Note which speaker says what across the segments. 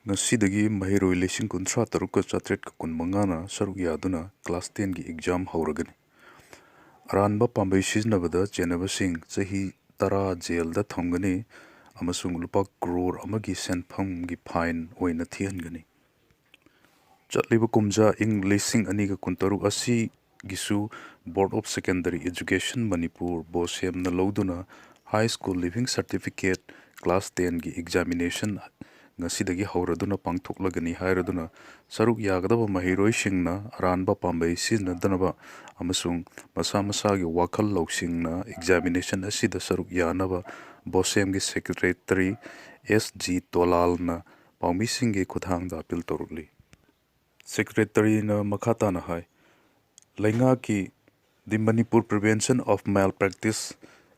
Speaker 1: Ngasidagi mahiroi lesing kuntra taruka chatret kun mangana saruk yaduna class 10 gi exam hauragani. Aranba pambai siznabada chenaba sing chahi tara jail da thamgani amasung lupa crore amagi senpham gi fine oina thiangani. Chatliba kumja ing lesing aniga kuntaru asi gisu Board of Secondary Education Manipur bosem na lauduna High School Living Certificate Class 10 gi examination ngasidagi hauraduna pangthoklagani hairaduna saruk yagadaba mahiroisingna aranba pambai siznadanaba amasung masa masagi wakal lausingna examination asida saruk yanaba bosemgi secretary SG Tolalna paumisingi kuthangda appeal torugli. Secretary na makata na hai lainga ki the Manipur Prevention of Malpractice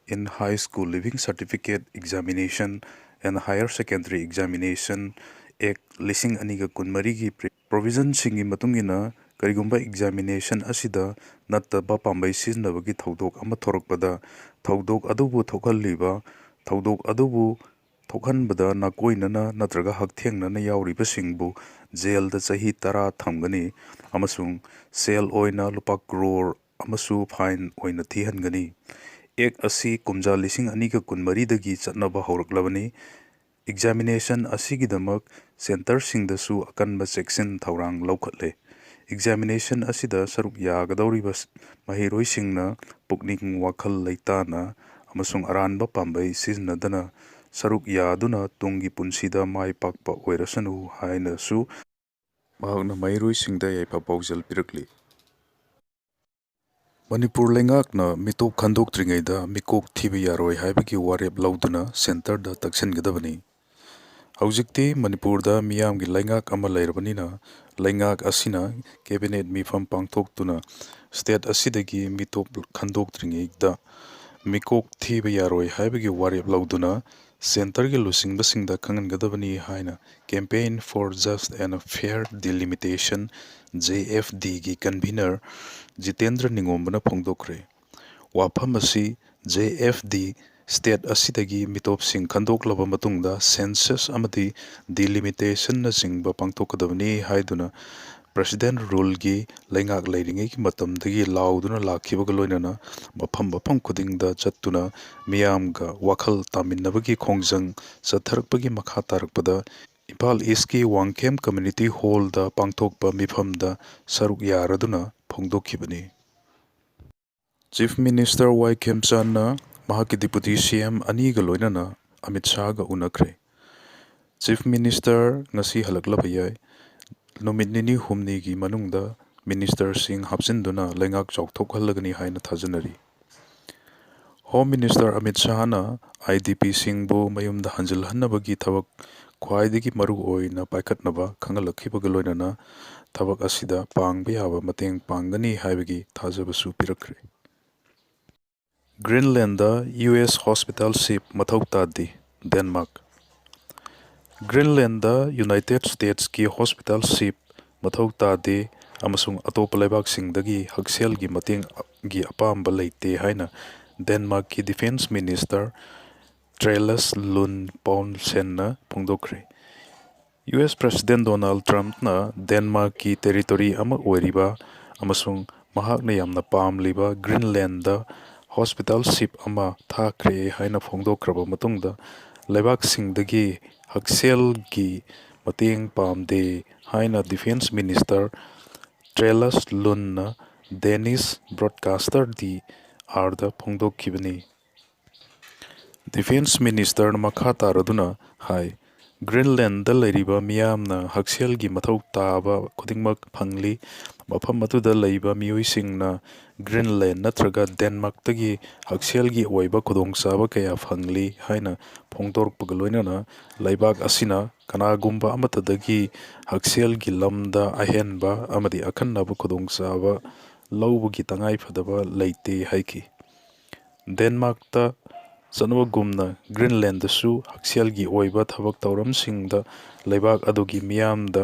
Speaker 1: in High School Living Certificate Examination and Higher Secondary Examination Act lising aniga kunmarigi provision singi matungina karigumba examination asida nattaba pambai siznabagi thaudok ama thorakpada thaudok adubu thokalliba thaudok adubu thokhanbada nakoinana natraga hakthengnana yauriba singbu jail da chahi tara thamgani amasung sel oina lupa crore amasu fine oina thihangani ek asi kumja lising aniga kunmari dagi chatnaba hauраklabani examination asigidamak center singdasu akanba section thaurang laukhatle examination asida saruk yagadawriba mahiroi singna pukning wakhal leitana amasung aranba pambai siznadana saruk yaduna tungi punsida mai pakpa oirasanu haina su mahakna mahiroi singda yaipa paujal pirakli. Manipur lengakna mitok khandok tringaida mikok thiba yaroi haibagi warep lauduna center da taksan gadabani. Haujikti Manipur da miyam gi lengak ama lairabanina lengak asina cabinet mifam pangthok tuna state asidagi mitok khandok tringaida mikok thiba yaroi haibagi warep lauduna center gi lusing basingda kangan gadabani haina campaign for just and fair delimitation JFD gi convener Jitendra Ningombana phongdokre wafam asi JFD state asidagi mitop sing khandoklaba matungda census amadi delimitation na singba pangthokadabani haiduna president rule gi lengak leiringai ki matamdagi lauduna lakhibaga loinana mafam khudingda chattuna miyamga wakhal taminnabagi khongjang chatharakpagi makha tarakpada Impal East ki Wangkem Community Hall da pangthokpa mifamda saruk yaraduna phongdokhibani. Chief Minister Y. Khemchandna mahaki Deputy CM aniga loinana Amit Shah ga unakre. Chief Minister ngasi halaklaba yai numit nini humni gi manungda Minister sing hapsinduna lengak chawkthokhallagani haina thajanari. Home Minister Amit Shah na IDP singbo mayumda hanjilhannabagi thabak khwaidagi maru oina paikhatnaba khangalakhibaga loinana thabak asida pangba yaba mateng pangani haibagi thajabasu pirakre. Greenland da US Hospital Ship mathau tadi Denmark. Greenland da United States ki Hospital Ship mathau tadi amasung atopa laibak singdagi haksel gi mateng gi apamba leite haina Denmark ki Defense Minister Trailus Lund Poulsen na phongdokre. US President Donald Trump na Denmark ki territory ama oiriba amasung mahakna yamna pamliba Greenland da hospital ship ama thakre haina phongdokraba matungda laibak singdagi haksel gi mateng pamde haina Defense Minister Trailus Lund na Danish broadcaster di arda phongdokhibani. Defense Minister makha taraduna hai Greenland da leiriba miyamna haksel gi mathau taba khudingmak phangli mafam atuda leiba miyoisingna Greenland natraga Denmark tagi haksel gi oiba khudongchaba kaya phangli haina phongdorpag loinana laibak asina kanagumba amatadagi haksel gi lamda ahenba amadi akhannaba khudongchaba lawbugi tangai phadaba leite haiki. Denmark ta Sanwa gumna Greenland su haksel gi oiba thabak tauram singda laibak adugi miyamda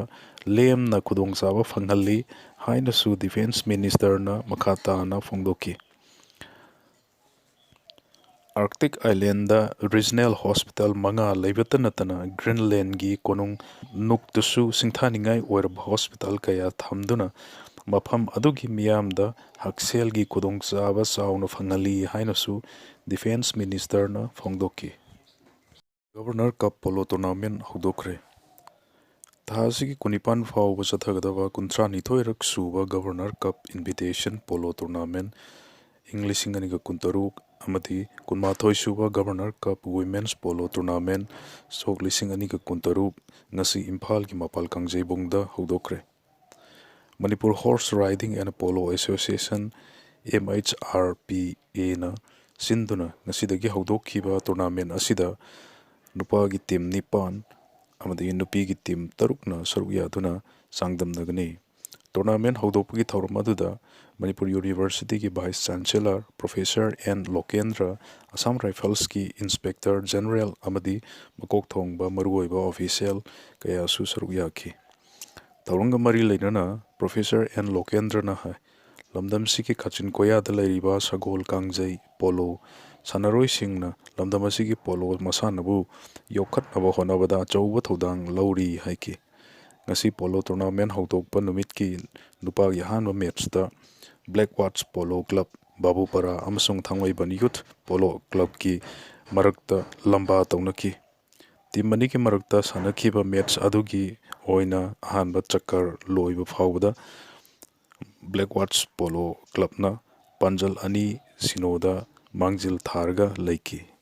Speaker 1: lemna khudongchaba phanghalli haina su Defense Minister na makhata na phongdoki. Arctic Island Regional Hospital manga leibata natana Greenland gi konung nuktusu singthaningai oirab hospital kaya thamduna mafam adugi miyamda hakselgi khudongchaba chauna phangali hainasu Defense Minister na phongdoki. Governor Cup Polo Tournament hodokre. Thasigi kunipan fawba chathagadaba kunthra nithoirak suba Governor Cup Invitation Polo Tournament Englishing aniga kuntaruk amati kunmathoi suba Governor Cup Women's Polo Tournament sok lising aniga kuntaruk ngasi Imphal ki mapal kangjebungda hodokre. Manipur Horse Riding and Polo Association MHRPA na sinduna ngasidagi hodokhiba tournament asida nupagi team nipan amadi nupigi team tarukna saruk yaduna sangdamnagani. Tournament hodokpagi thauram aduda Manipur University ki Vice Chancellor Professor N. Lokendra, Assam Rifles ki Inspector General amadi makok thongba maruoiba official kaya su saruk yaki. Tauranga mari leinana Professor N. Lokendra na hai lamdam siki kachin koya da leiriba sagol kangjai polo sanaroi singna lamdam asigi polo masanabu yokhat aba honabada chauba thodang lauri haiki. Ngasi polo tournament hautokpa numitki nupagi hanba match da Black Watch Polo Club Babupara amasung Thangwaiban Youth Polo Club ki marakta lamba taunaki. Team mani ki marakta sanakhiba match adugi oina ahanba chakar loiba phawda Black Watch Polo Club na Panjal ani sinoda mangjil tharga laiki.